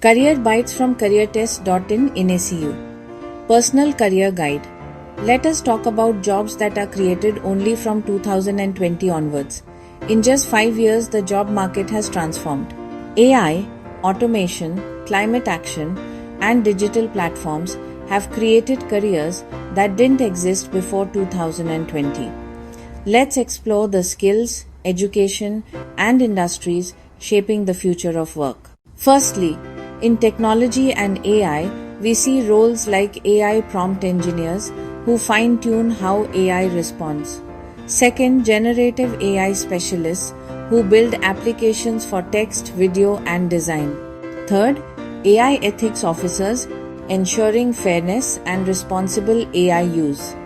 Career Bites from careertest.in in ACU. Personal Career Guide. Let us talk about jobs that are created only from 2020 onwards. In just 5 years, the job market has transformed. AI, automation, climate action, and digital platforms have created careers that didn't exist before 2020. Let's explore the skills, education, and industries shaping the future of work. Firstly, in technology and AI, we see roles like AI prompt engineers who fine-tune how AI responds. Second, Generative AI Specialists who build applications for text, video, and design. Third, AI ethics officers ensuring fairness and responsible AI use.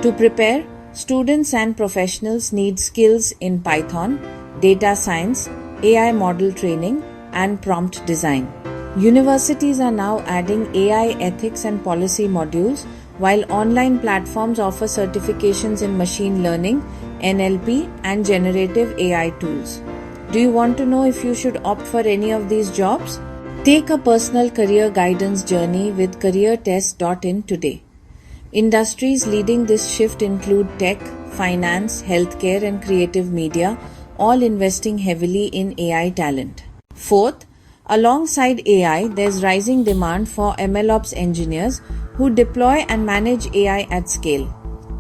To prepare, students and professionals need skills in Python, data science, AI model training, and prompt design. Universities are now adding AI ethics and policy modules, while online platforms offer certifications in machine learning, NLP, and generative AI tools. Do you want to know if you should opt for any of these jobs? Take a personal career guidance journey with careertest.in today. Industries leading this shift include tech, finance, healthcare, and creative media, all investing heavily in AI talent. Fourth, alongside AI, there's rising demand for MLOps engineers who deploy and manage AI at scale.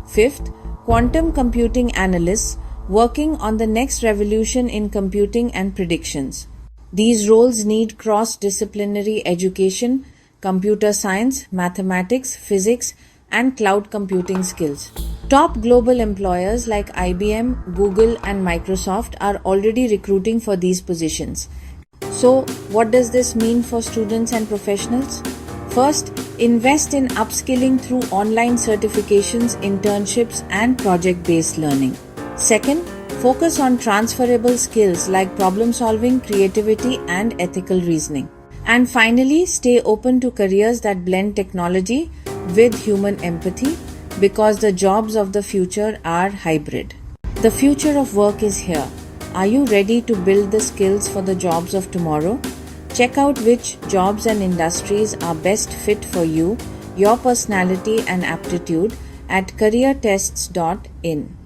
Fifth, quantum computing analysts working on the next revolution in computing and predictions. These roles need cross-disciplinary education, computer science, mathematics, physics, and cloud computing skills. Top global employers like IBM, Google, and Microsoft are already recruiting for these positions. So, what does this mean for students and professionals? First, invest in upskilling through online certifications, internships, and project-based learning. Second, focus on transferable skills like problem solving, creativity, and ethical reasoning. And finally, stay open to careers that blend technology with human empathy, because the jobs of the future are hybrid. The future of work is here. Are you ready to build the skills for the jobs of tomorrow? Check out which jobs and industries are best fit for you, your personality and aptitude at careertests.in.